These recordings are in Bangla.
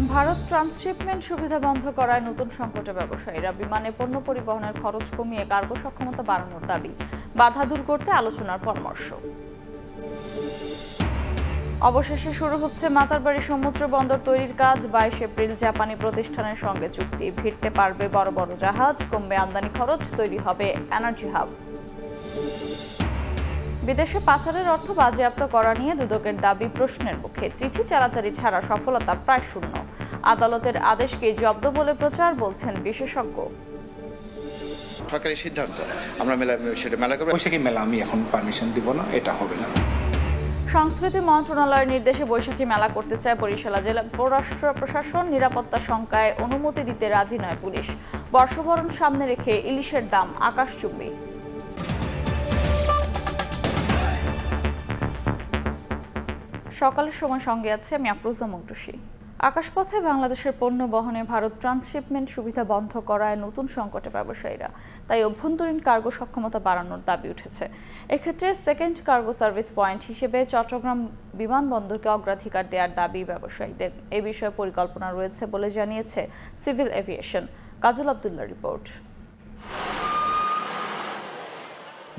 ভারত ট্রান্সশিপমেন্ট সুবিধা বন্ধ করায় নতুন সংকটে ব্যবসায়ীরা। বিমানে পণ্য পরিবহনের খরচ কমিয়ে কার্গো সক্ষমতা বাড়ানোর দাবি, বাধা দূর করতে আলোচনার পরামর্শ। অবশেষে শুরু হচ্ছে মাতারবাড়ি সমুদ্র বন্দর তৈরির কাজ। 22 এপ্রিল জাপানি প্রতিষ্ঠানের সঙ্গে চুক্তি। ভিড়তে পারবে বড় বড় জাহাজ, কমবে আমদানি খরচ, তৈরি হবে এনার্জি হাব। বিদেশে পাচারের অর্থ বাজেয়াপ্ত করা নিয়ে দুদকের দাবি প্রশ্নের মুখে। চিঠি চালাচালি ছাড়া সফলতা প্রায় শূন্য। আদালতের আদেশকে জব্দ বলে প্রচার, বলছেন বিশেষজ্ঞ। সরকারি সিদ্ধান্ত, আমরা সেটা মেলা করব। বৈশাখী মেলা আমি এখন পারমিশন দিব না, এটা হবে না। সংস্কৃতি মন্ত্রণালয়ের নির্দেশে বৈশাখী মেলা করতে চায় বরিশাল জেলা পররাষ্ট্র প্রশাসন। নিরাপত্তা শঙ্কায় অনুমতি দিতে রাজি নয় পুলিশ। বর্ষবরণ সামনে রেখে ইলিশের দাম আকাশচুম্বী। সকালের সময় সঙ্গে আছে আমি আফরোজা মুকদুসি। আকাশপথে বাংলাদেশের পণ্য বহনে ভারত ট্রান্সশিপমেন্ট সুবিধা বন্ধ করায় নতুন সংকটে ব্যবসায়ীরা। তাই অভ্যন্তরীণ কার্গো সক্ষমতা বাড়ানোর দাবি উঠেছে। এক্ষেত্রে সেকেন্ড কার্গো সার্ভিস পয়েন্ট হিসেবে চট্টগ্রাম বিমানবন্দরকে অগ্রাধিকার দেওয়ার দাবি ব্যবসায়ীদের। এ বিষয়ে পরিকল্পনা রয়েছে বলে জানিয়েছে সিভিল এভিয়েশন। কাজল আব্দুল্লাহ রিপোর্ট।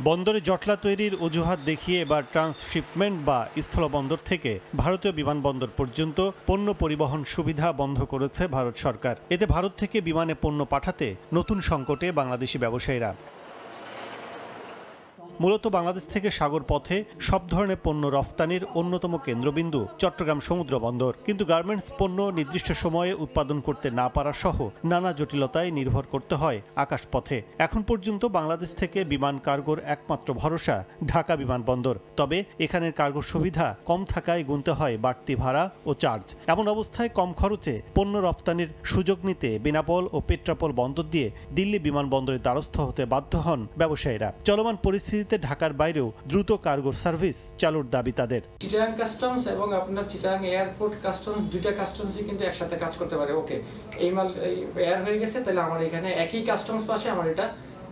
বন্দরে জটলা তৈরির অজুহাত দেখিয়ে এবার ট্রান্সশিপমেন্ট বা স্থলবন্দর থেকে ভারতীয় বিমানবন্দর পর্যন্ত পণ্য পরিবহন সুবিধা বন্ধ করেছে ভারত সরকার। এতে ভারত থেকে বিমানে পণ্য পাঠাতে নতুন সংকটে বাংলাদেশি ব্যবসায়ীরা। মূলত বাংলাদেশ থেকে সাগর পথে সব ধরনের পণ্য রফতানির অন্যতম কেন্দ্রবিন্দু চট্টগ্রাম সমুদ্র বন্দর। কিন্তু গার্মেন্টস পণ্য নির্দিষ্ট সময়ে উৎপাদন করতে না পারা সহ নানা জটিলতায় নির্ভর করতে হয় আকাশপথে। এখন পর্যন্ত বাংলাদেশ থেকে বিমান কার্গোর একমাত্র ভরসা ঢাকা বিমানবন্দর। তবে এখানের কার্গো সুবিধা কম থাকায় গুনতে হয় বাড়তি ভাড়া ও চার্জ। এমন অবস্থায় কম খরচে পণ্য রফতানির সুযোগ নিতে বেনাপোল ও পেট্রাপোল বন্দর দিয়ে দিল্লি বিমানবন্দরের দ্বারস্থ হতে বাধ্য হন ব্যবসায়ীরা। চলমান পরিস্থিতি ঢাকার বাইরেও দ্রুত কার্গো সার্ভিস চালুর দাবি তাদের। চিটাগাং কাস্টমস এবং আপনার চিটাগাং এয়ারপোর্ট কাস্টমস, দুইটা কাস্টমসই কিন্তু একসাথে কাজ করতে পারে। ওকে, এই মাল এয়ার হয়ে গেছে, তাহলে আমার এখানে একই কাস্টমস পাশে আমার এটা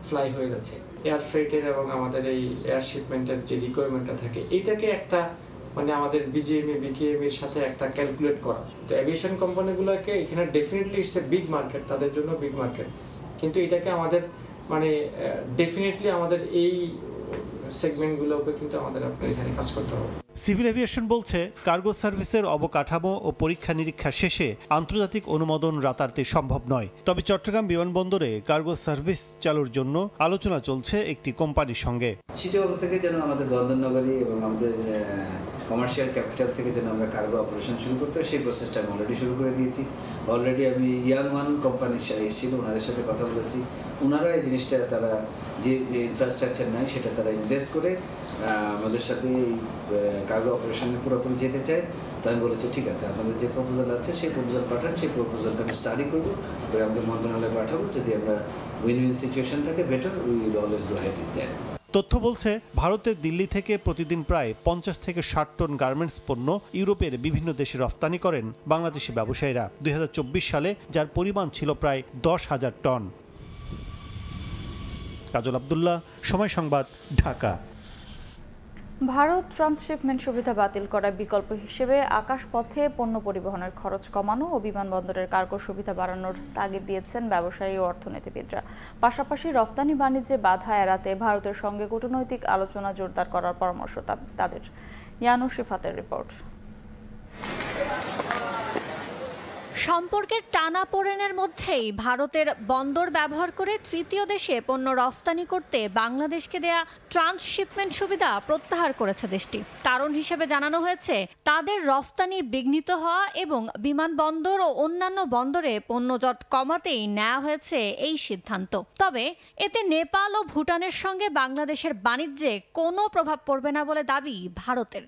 ফ্লাই হয়ে যাচ্ছে। এয়ার ফ্রেটের এবং আমাদের এই এয়ার শিপমেন্টের যে রিকোয়ারমেন্টটা থাকে, এইটাকে একটা মানে আমাদের বিজিএমই বিকেএমএর সাথে একটা ক্যালকুলেট করা। তো এভিয়েশন কোম্পানিগুলোকে এখানে definitely it's a big market, তাদের জন্য বিগ মার্কেট। কিন্তু এটাকে আমাদের মানে ডেফিনেটলি আমাদের এই সেগমেন্টগুলোকে কিন্তু আমাদের এখানে কাজ করতে হবে। সিভিল এভিয়েশন বলছে, কার্গো সার্ভিসের অবকাঠামো ও পরীক্ষা নিরীক্ষা শেষে আন্তর্জাতিক অনুমোদন রাতারাতি সম্ভব নয়। তবে চট্টগ্রাম বিমানবন্দরে কার্গো সার্ভিস চালুর জন্য আলোচনা চলছে একটি কোম্পানির সঙ্গে। চিটাগং থেকে যেন আমাদের বন্দরনগরী এবং আমাদের কমার্শিয়াল ক্যাপিটাল থেকে যেন আমরা কার্গো অপারেশন শুরু করতে হয়, সেই প্রসেসটা আমি অলরেডি শুরু করে দিয়েছি। অলরেডি আমি ইয়াং ওয়ান কোম্পানির এসেছিল, ওনাদের সাথে কথা বলেছি। ওনারা এই জিনিসটা তারা যে ইনফ্রাস্ট্রাকচার নেয় সেটা তারা ইনভেস্ট করে আমাদের সাথে এই কার্গো অপারেশনে পুরোপুরি যেতে চায়। তো আমি বলেছি ঠিক আছে, আমাদের যে প্রপোজাল আছে সেই প্রপোজাল পাঠান, সেই প্রপোজালটা আমি স্টাডি করবো, করে আমাদের মন্ত্রণালয়ে পাঠাবো। যদি আমরা উইন উইন সিচুয়েশন থাকে, better we will always go head in that. তথ্য বলছে, ভারতের দিল্লি থেকে প্রতিদিন প্রায় 50 থেকে 60 টন গার্মেন্টস পণ্য ইউরোপের বিভিন্ন দেশে রফতানি করেন বাংলাদেশি ব্যবসায়ীরা। 2024 সালে যার পরিমাণ ছিল প্রায় 10,000 টন। কাজল আব্দুল্লাহ, সময় সংবাদ, ঢাকা। ভারত ট্রান্সশিপমেন্ট সুবিধা বাতিল করার বিকল্প হিসেবে আকাশপথে পণ্য পরিবহনের খরচ কমানো ও বিমানবন্দরের কার্গো সুবিধা বাড়ানোর তাগিদ দিয়েছেন ব্যবসায়ী ও অর্থনীতিবিদরা। পাশাপাশি রফতানি বাণিজ্যে বাধা এড়াতে ভারতের সঙ্গে কূটনৈতিক আলোচনা জোরদার করার পরামর্শ তাদের। ইয়ানুস রিফাতের রিপোর্ট। সম্পর্কের টানাপোড়েনের মধ্যেই ভারতের বন্দর ব্যবহার করে তৃতীয় দেশে পণ্য রফতানি করতে বাংলাদেশকে দেয়া ট্রান্সশিপমেন্ট সুবিধা প্রত্যাহার করেছে দেশটি। কারণ হিসেবে জানানো হয়েছে, তাদের রফতানি বিঘ্নিত হওয়া এবং বিমানবন্দর ও অন্যান্য বন্দরে পণ্যজট কমাতেই নেওয়া হয়েছে এই সিদ্ধান্ত। তবে এতে নেপাল ও ভুটানের সঙ্গে বাংলাদেশের বাণিজ্যে কোনো প্রভাব পড়বে না বলে দাবি ভারতের।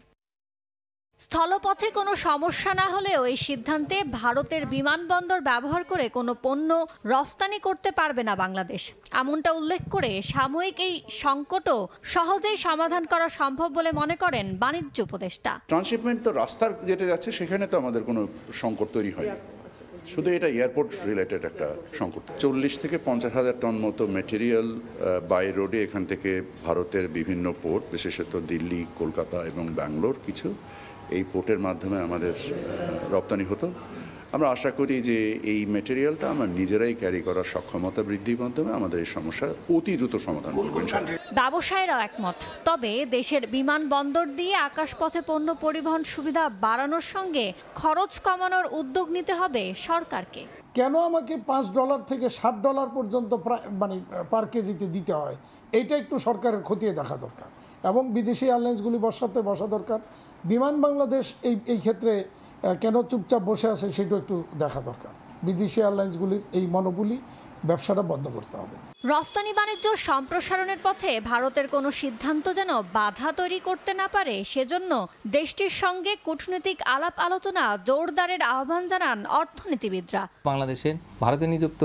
স্থলপথে কোনো সমস্যা না হলেও এই সিদ্ধান্তে ভারতের বিমানবন্দর ব্যবহার করে কোনো পণ্য রফতানি করতে পারবে না বাংলাদেশ, এমনটা উল্লেখ করে সাময়িক এই সংকটও সহজেই সমাধান করা সম্ভব বলে মনে করেন বাণিজ্য উপদেষ্টা। ট্রান্সশিপমেন্ট তো রাস্তার যেতে যাচ্ছে, সেখানে তো আমাদের কোনো সংকট তৈরি হয়নি। শুধু এটা এয়ারপোর্ট রিলেটেড একটা সংকট। 40 থেকে 50,000 টন মতো ম্যাটেরিয়াল বাই রোডে এখান থেকে ভারতের বিভিন্ন পোর্ট, বিশেষত দিল্লি, কলকাতা এবং ব্যাঙ্গালোর কিছু, এই পোর্টের মাধ্যমে আমাদের রপ্তানি হতো। আমরা আশা করি যে এই ম্যাটেরিয়ালটা আমরা নিজেরাই ক্যারি করার সক্ষমতা বৃদ্ধির মাধ্যমে আমাদের এই সমস্যার অতি দ্রুত সমাধান করব ইনশাআল্লাহ। ব্যবসায়ীরাও একমত। তবে দেশের বিমানবন্দর দিয়ে আকাশপথে পণ্য পরিবহন সুবিধা বাড়ানোর সঙ্গে খরচ কমানোর উদ্যোগ নিতে হবে সরকারকে। কেন আমাকে $5 থেকে $60 পর্যন্ত মানে পার কেজিতে দিতে হয়, এইটা একটু সরকারের খতিয়ে দেখা দরকার এবং বিদেশি এয়ারলাইন্সগুলি বসা দরকার। বিমান বাংলাদেশ এই ক্ষেত্রে কেন চুপচাপ বসে আছে সেটাও একটু দেখা দরকার। বিদেশি এয়ারলাইন্সগুলির এই মনোপলি ব্যবসাটা বন্ধ করতে হবে। রফতানি বাণিজ্য সম্প্রসারণের পথে ভারতের কোনো সিদ্ধান্ত যেন বাধা তৈরি করতে না পারে, সেজন্য দেশটির সঙ্গে কূটনৈতিক আলাপ আলোচনা জোরদারের আহ্বান জানান অর্থনীতিবিদরা। বাংলাদেশের ভারতে নিযুক্ত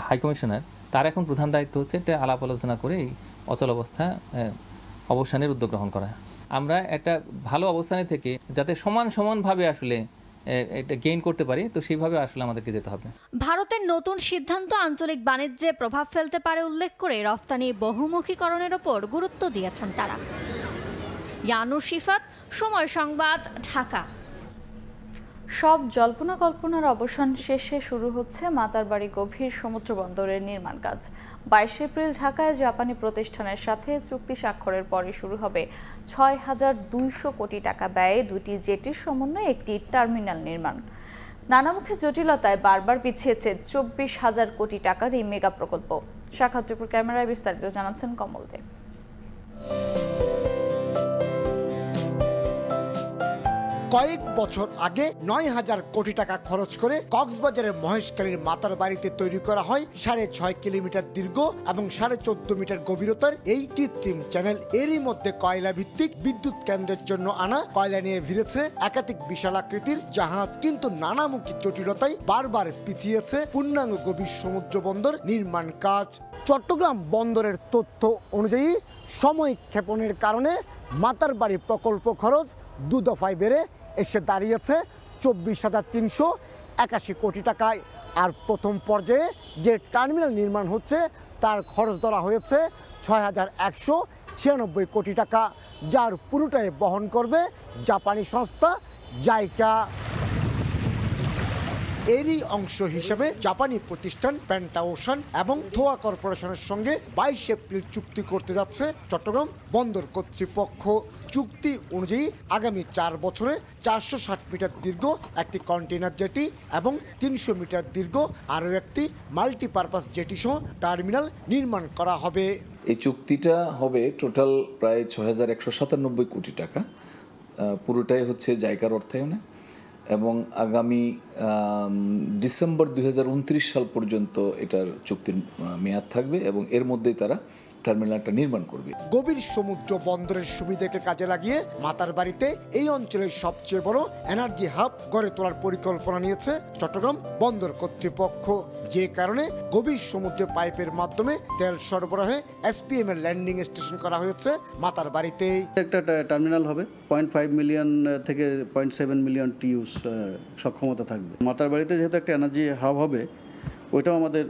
হাইকমিশনার, তার এখন প্রধান দায়িত্ব হচ্ছে এটা আলাপ আলোচনা করে এই অচল অবস্থা অবসানের উদ্যোগ গ্রহণ করা। আমরা একটা ভালো অবস্থানে থেকে যাতে সমানভাবে আসলে এটা গেইন করতে পারি, তো সেইভাবে আসলে আমাদেরকে যেতে হবে। ভারতের নতুন সিদ্ধান্ত আঞ্চলিক বাণিজ্যে প্রভাব ফেলতে পারে উল্লেখ করে রফতানি বহুমুখীকরণের ওপর গুরুত্ব দিয়েছেন তারা। ইয়ানুর শিফাত, সময় সংবাদ, ঢাকা। সব জল্পনা কল্পনার অবসান শেষে শুরু হচ্ছে মাতারবাড়ি গভীর সমুদ্র বন্দরের নির্মাণ কাজ। 22 এপ্রিল ঢাকায় জাপানি প্রতিষ্ঠানের সাথে চুক্তি স্বাক্ষরের পরে শুরু হবে ৬,২০০ কোটি টাকা ব্যয়ে দুটি জেটির সমন্বয়ে একটি টার্মিনাল নির্মাণ। নানামুখী জটিলতায় বারবার পিছিয়েছে ২৪,০০০ কোটি টাকার এই মেগা প্রকল্প। সাক্ষাৎকার ক্যামেরায় বিস্তারিত জানাচ্ছেন কমল দে। কয়েক বছর আগে ৯,০০০ কোটি টাকা খরচ করে কক্সবাজারের মহেশখালীর মাতারবাড়িতে তৈরি করা হয় ৬.৫ কিলোমিটার দীর্ঘ এবং ১৪.৫ মিটার গভীরতার এই কৃত্রিম চ্যানেল। এরই মধ্যে কয়লা ভিত্তিক বিদ্যুৎ কেন্দ্রের জন্য আনা কয়লা নিয়ে ভিড়েছে একাধিক বিশাল আকৃতির জাহাজ, কিন্তু নানামুখী জটিলতায় বারবার পিছিয়েছে পূর্ণাঙ্গ গভীর সমুদ্র বন্দর নির্মাণ কাজ। চট্টগ্রাম বন্দরের তথ্য অনুযায়ী সময় ক্ষেপণের কারণে মাতারবাড়ি প্রকল্প খরচ ২ দফায় বেড়ে এসে দাঁড়িয়েছে ২৪,৩৮১ কোটি টাকায়। আর প্রথম পর্যায়ে যে টার্মিনাল নির্মাণ হচ্ছে তার খরচ ধরা হয়েছে ৬,১৯৬ কোটি টাকা, যার পুরোটাই বহন করবে জাপানি সংস্থা জাইকা। এরই অংশ হিসেবে জাপানি প্রতিষ্ঠান পেন্টাওশান এবং থোয়া কর্পোরেশনের সঙ্গে ২২ এপ্রিল চুক্তি করতে যাচ্ছে চট্টগ্রাম বন্দর কর্তৃপক্ষ। চুক্তি অনুযায়ী আগামী ৪ বছরে ৪৬০ মিটার দীর্ঘ একটি কন্টেইনার জেটি এবং ৩০০ মিটার দীর্ঘ আরও একটি মাল্টিপারপাস জেটি সহ টার্মিনাল নির্মাণ করা হবে। এই চুক্তিটা হবে টোটাল প্রায় ৬,১৯৭ কোটি টাকা, পুরোটাই হচ্ছে জাইকার অর্থায়নে, এবং আগামী ডিসেম্বর ২০২৯ সাল পর্যন্ত এটার চুক্তির মেয়াদ থাকবে এবং এর মধ্যেই তারা টার্মিনালটা নির্মাণ করবে। গভীর সমুদ্র বন্দরের সুবিধাকে কাজে লাগিয়ে মাতারবাড়িতে এই অঞ্চলের সবচেয়ে বড় এনার্জি হাব গড়ে তোলার পরিকল্পনা নিয়েছে চট্টগ্রাম বন্দর কর্তৃপক্ষ, যে কারণে গভীর সমুদ্রে পাইপের মাধ্যমে তেল সরবরাহে এসপিএম এর ল্যান্ডিং স্টেশন করা হয়েছে মাতারবাড়িতে। একটা টার্মিনাল হবে 0.5 মিলিয়ন থেকে 0.7 মিলিয়ন টিউস সক্ষমতা থাকবে। মাতারবাড়িতে যেহেতু একটা এনার্জি হাব হবে, ওইটাও আমাদের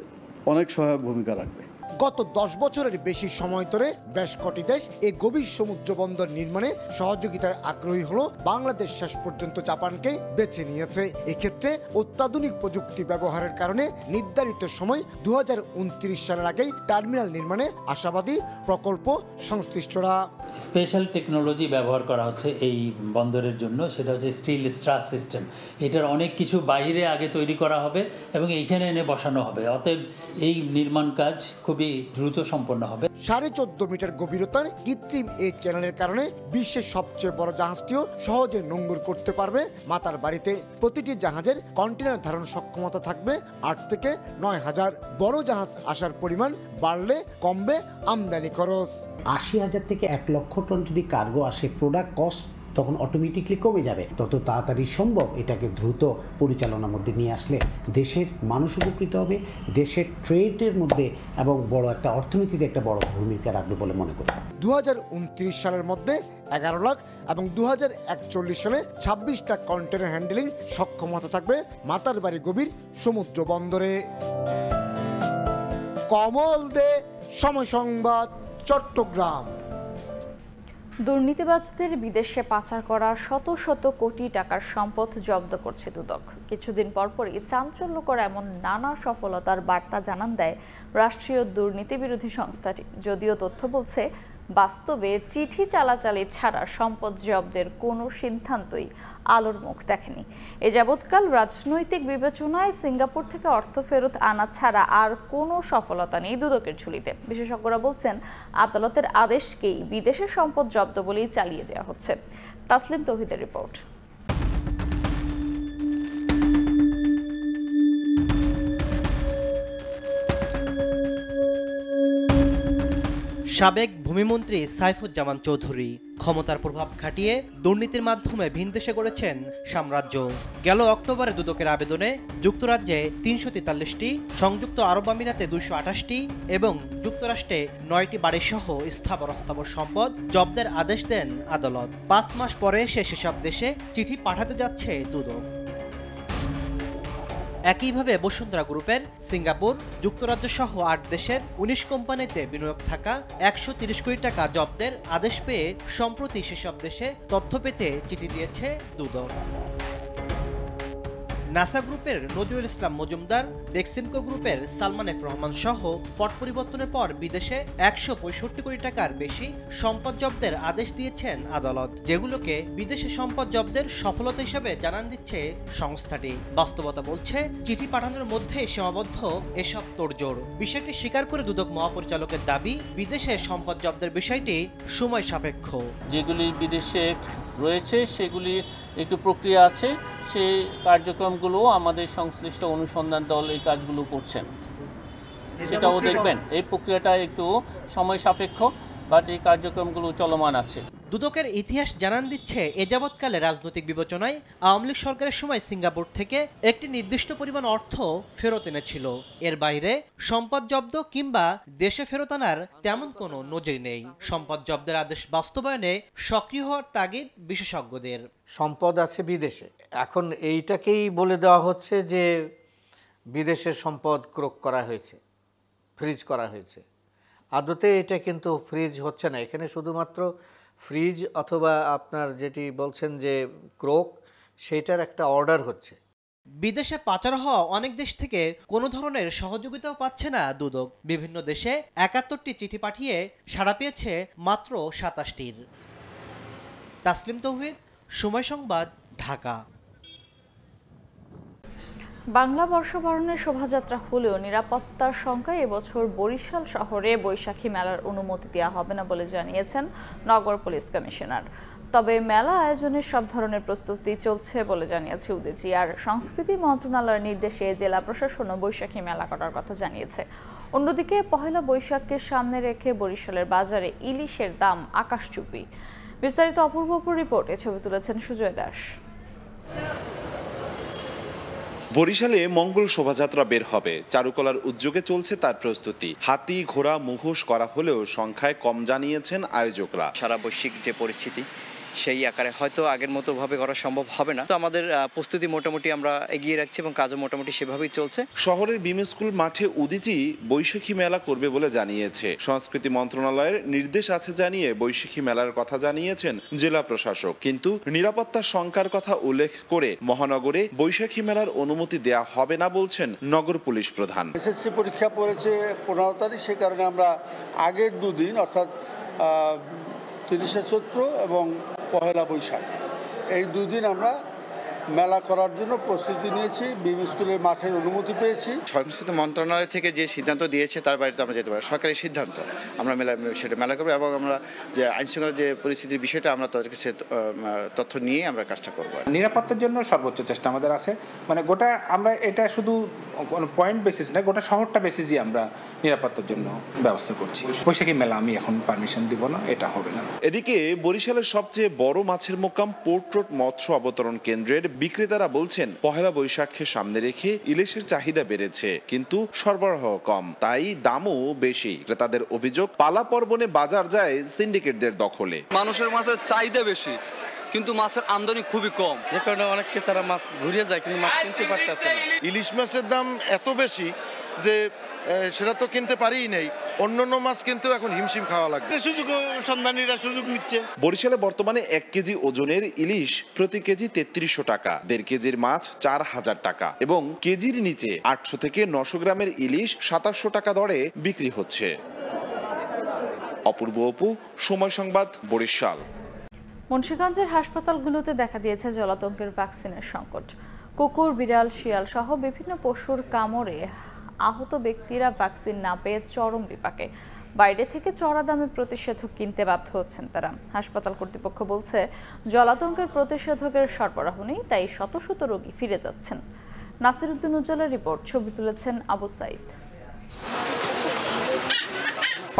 অনেক সহায়ক ভূমিকা রাখবে। গত ১০ বছরের বেশি সময় ধরে বেশ কটি দেশ এই গভীর সমুদ্র বন্দর নির্মাণে সহযোগিতায় আগ্রহী হলো। বাংলাদেশ শেষ পর্যন্ত জাপানকে বেছে নিয়েছে। এক্ষেত্রে অত্যাধুনিক প্রযুক্তি ব্যবহারের কারণে নির্ধারিত সময় ২০২৯ সালের আগেই টার্মিনাল নির্মাণে আশাবাদী প্রকল্প সংশ্লিষ্টরা। স্পেশাল টেকনোলজি ব্যবহার করা হচ্ছে এই বন্দরের জন্য, সেটা হচ্ছে স্টিল স্ট্রাস সিস্টেম। এটার অনেক কিছু বাইরে আগে তৈরি করা হবে এবং এইখানে এনে বসানো হবে, অতএব এই নির্মাণ কাজ খুবই দ্রুত সম্পন্ন হবে। ১৪.৫ মিটার গভীরতার কৃত্রিম এই চ্যানেলের কারণে বিশ্বের সবচেয়ে বড় জাহাজটিও সহজে নোঙর করতে পারবে মাতারবাড়িতে। প্রতিটি জাহাজের কন্টেনার ধারণ সক্ষমতা থাকবে ৮ থেকে ৯,০০০। বড় জাহাজ আসার পরিমাণ বাড়লে কমবে আমদানি খরচ। ৮০,০০০ থেকে ১ লক্ষ টন যদি কার্গো আসে, প্রোডাক্ট কস্ট তখন অটোমেটিকলি কমে যাবে। তত তাড়াতাড়ি সম্ভব এটাকে দ্রুত পরিচালনার মধ্যে নিয়ে আসলে দেশের মানুষ উপকৃত হবে, দেশের ট্রেডের মধ্যে এবং বড় একটা অর্থনীতিতে একটা বড় ভূমিকা রাখবে বলে মনে করি। ২০২৯ সালের মধ্যে ১১ লাখ এবং ২০৪১ সালে ২৬ লাখ কন্টেনার হ্যান্ডেলিং সক্ষমতা থাকবে মাতারবাড়ি গভীর সমুদ্র বন্দরে। কমল দে, সময় সংবাদ, চট্টগ্রাম। দুর্নীতিবাজদের বিদেশে পাচার করা শত শত কোটি টাকার সম্পদ জব্দ করছে দুদক। কিছুদিন পরপরই চাঞ্চল্যকর এমন নানা সফলতার বার্তা জানান দেয় রাষ্ট্রীয় দুর্নীতি বিরোধী সংস্থাটি। যদিও তথ্য বলছে, বাস্তবে চিঠি চালাচালি ছাড়া সম্পদ জব্দের কোনো সিদ্ধান্তই আলোর মুখ দেখেনি। এ যাবৎকাল রাজনৈতিক বিবেচনায় সিঙ্গাপুর থেকে অর্থ ফেরত আনা ছাড়া আর কোনো সফলতা নেই দুদকের ঝুলিতে। বিশেষজ্ঞরা বলছেন, আদালতের আদেশকেই বিদেশে সম্পদ জব্দ বলেই চালিয়ে দেওয়া হচ্ছে। তাসলিম তৌহিদের রিপোর্ট। সাবেক ভূমিমন্ত্রী সাইফুজ্জামান চৌধুরী ক্ষমতার প্রভাব খাটিয়ে দুর্নীতির মাধ্যমে ভিনদেশে গড়েছেন সাম্রাজ্য। গেল অক্টোবরে দুদকের আবেদনে যুক্তরাজ্যে ৩৪৩টি, সংযুক্ত আরব আমিরাতে ২২৮টি এবং যুক্তরাষ্ট্রে ৯টি বাড়িসহ স্থাবর অস্থাবর সম্পদ জব্দের আদেশ দেন আদালত। ৫ মাস পরে সেসব দেশে চিঠি পাঠাতে যাচ্ছে দুদক। একইভাবে বসুন্ধরা গ্রুপের সিঙ্গাপুর, যুক্তরাজ্য সহ ৮ দেশের ১৯ কোম্পানিতে বিনিয়োগ থাকা ১৩০ কোটি টাকা জব্দের আদেশ পেয়ে সম্প্রতি সেসব দেশে তথ্য পেতে চিঠি দিয়েছে দুদক। নাসা গ্রুপের নজরুল ইসলাম মজুমদার, বেক্সিমকো গ্রুপের সালমান এফ রহমান সহ পট পরিবর্তনের পর বিদেশে ১৬৫ কোটি টাকার বেশি সম্পদ জব্দের আদেশ দিয়েছেন আদালত, যেগুলোকে বিদেশে সম্পদ জব্দের সফলতা হিসেবে জানান দিচ্ছে সংস্থাটি। বাস্তবতা বলছে, চিঠি পাঠানোর মধ্যে সীমাবদ্ধ এসব তোড়জোড়। বিষয়টি স্বীকার করে দুদক মহাপরিচালকের দাবি, বিদেশে সম্পদ জব্দের বিষয়টি সময় সাপেক্ষ। যেগুলি বিদেশে রয়েছে সেগুলি একটু প্রক্রিয়া আছে, সেই কার্যক্রমগুলো আমাদের সংশ্লিষ্ট অনুসন্ধান দল এই কাজগুলো করছেন, সেটাও দেখবেন। এই প্রক্রিয়াটা একটু সময় সাপেক্ষ, বাট এই কার্যক্রমগুলো চলমান আছে। দুদকের ইতিহাস জানান দিচ্ছে, এ যাবৎকালে রাজনৈতিক বিবেচনায় আওয়ামী লীগ সরকারের সময় সিঙ্গাপুর থেকে একটি নির্দিষ্ট পরিমাণ অর্থ ফেরত এনেছিল। এর বাইরে সম্পদ জব্দ কিংবা দেশে ফেরত আনার তেমন কোনো নজির নেই। সম্পদ জব্দের আদেশ বাস্তবায়নে সক্রিয় হওয়ার তাগিদ বিশেষজ্ঞদের। সম্পদ আছে বিদেশে, এখন এইটাকেই বলে দেওয়া হচ্ছে যে বিদেশের সম্পদ ক্রোক করা হয়েছে, ফ্রিজ করা হয়েছে। আদতে এটা কিন্তু ফ্রিজ হচ্ছে না, এখানে শুধুমাত্র ফ্রিজ অথবা আপনার যেটি বলছেন যে ক্রোক, সেইটার একটা অর্ডার হচ্ছে। বিদেশে পাচার হওয়া অনেক দেশ থেকে কোনো ধরনের সহযোগিতাও পাচ্ছে না দুদক। বিভিন্ন দেশে ৭১টি চিঠি পাঠিয়ে সাড়া পেয়েছে মাত্র ২৭টির। তাসলিম তৌহিদ, সময় সংবাদ, ঢাকা। বাংলা বর্ষবরণের শোভাযাত্রা হলেও নিরাপত্তার শঙ্কায় এবছর বরিশাল শহরে বৈশাখী মেলার অনুমতি দেওয়া হবে না বলে জানিয়েছেন নগর পুলিশ কমিশনার। তবে মেলা আয়োজনের সব ধরনের প্রস্তুতি চলছে বলে জানিয়েছে উদীচী। আর সংস্কৃতি মন্ত্রণালয়ের নির্দেশে জেলা প্রশাসনও বৈশাখী মেলা করার কথা জানিয়েছে। অন্যদিকে পহেলা বৈশাখকে সামনে রেখে বরিশালের বাজারে ইলিশের দাম আকাশচুপি। বিস্তারিত অপূর্বপুর রিপোর্টে ছবি তুলেছেন সুজয় দাস। বরিশালে মঙ্গল শোভাযাত্রা বের হবে, চারুকলার উদ্যোগে চলছে তার প্রস্তুতি। হাতি, ঘোড়া, মুখোশ করা হলেও সংখ্যায় কম জানিয়েছেন আয়োজকরা। সারা বৈশ্বিক যে পরিস্থিতি, সেই আকারে হয়তো আগের মতো ভাবে করা সম্ভব হবে না। তো আমাদের প্রস্তুতি মোটামুটি আমরা এগিয়ে রাখছি এবং কাজও মোটামুটি সেভাবেই চলছে। শহরের বিম স্কুল মাঠে উদীচী বৈশাখী মেলা করবে বলে জানিয়েছে। সংস্কৃতি মন্ত্রণালয়ের নির্দেশ আছে জানিয়ে বৈশাখী মেলার কথা জানিয়েছেন জেলা প্রশাসক, কিন্তু নিরাপত্তার শঙ্কার কথা উল্লেখ করে মহানগরে বৈশাখী মেলার অনুমতি দেয়া হবে না বলছেন নগর পুলিশ প্রধান। এসএসসি পরীক্ষা পড়েছে 15 তারিখ, সে কারণে আমরা আগের দুদিন অর্থাৎ 30শে চৈত্র এবং পহেলা বৈশাখ এই দুদিন আমরা মেলা করার জন্য প্রস্তুতি নিয়েছি। বিম স্কুলের মাঠের অনুমতি পেয়েছি। সংস্কৃতি মন্ত্রণালয় থেকে যে সিদ্ধান্ত দিয়েছে তার বাড়িতে আমরা যেতে পারি, সরকারি সিদ্ধান্ত। আমরা সেটা মেলা করবো এবং আমরা যে আইনশৃঙ্খলার যে পরিস্থিতির বিষয়টা আমরা তাদেরকে সে তথ্য নিয়ে আমরা কাজটা করবো। নিরাপত্তার জন্য সর্বোচ্চ চেষ্টা আমাদের আছে, মানে গোটা আমরা এটা শুধু কোনো পয়েন্ট বেসিস না, গোটা শহরটা বেসিসই আমরা নিরাপত্তার জন্য ব্যবস্থা করছি। বৈশাখী মেলা আমি এখন পারমিশন দিব না, এটা হবে না। এদিকে বরিশালের সবচেয়ে বড় মাছের মোকাম পোর্ট রোড মৎস্য অবতরণ কেন্দ্রের বিক্রেতারা বলছেন, পহেলা বৈশাখকে সামনে রেখে ইলিশের চাহিদা বেড়েছে, কিন্তু সরবরাহ কম, তাই দামও বেশি। ক্রেতাদের অভিযোগ, পালা পর্বণে বাজার যায় সিন্ডিকেটদের দখলে। মানুষের মাছের চাহিদা বেশি, কিন্তু মাছের আমদানি খুবই কম, যে কারণে অনেক ক্রেতারা মাছ ঘুরিয়ে যায় কিন্তু মাছ কিনতে পারতেছে না। ইলিশ মাছের দাম এত বেশি যে সেটা তো কিনতে পারিই নেই। অন্যান্য মাছ কিন্তু এখন হিমশিম খাওয়া লাগবে। সুযোগ সন্ধানীরা সুযোগ নিচ্ছে। বরিশালে বর্তমানে 1 কেজি ওজনের ইলিশ প্রতি কেজি 3300 টাকা, 1.5 কেজির মাছ 4000 টাকা এবং কেজির নিচে 800 থেকে 900 গ্রামের ইলিশ 2700 টাকা দরে বিক্রি হচ্ছে। অপূর্ব অপু, সময় সংবাদ, বরিশাল। মুন্সিগঞ্জের হাসপাতালগুলোতে দেখা দিয়েছে জলাতঙ্কের ভ্যাকসিনের সংকট। কুকুর, বিড়াল, শিয়াল সহ বিভিন্ন পশুর কামড়ে আহত ব্যক্তিরা ভ্যাকসিন না পেয়ে চরম বিপাকে। বাইরে থেকে চড়া দামে প্রতিষেধক কিনতে বাধ্য হচ্ছেন তারা। হাসপাতাল কর্তৃপক্ষ বলছে জলাতঙ্কের প্রতিষেধকের সরবরাহ নেই, তাই শত শত রোগী ফিরে যাচ্ছেন। নাসিরউদ্দিন উজ্জ্বলের রিপোর্ট, ছবি তুলেছেন আবু সাইদ।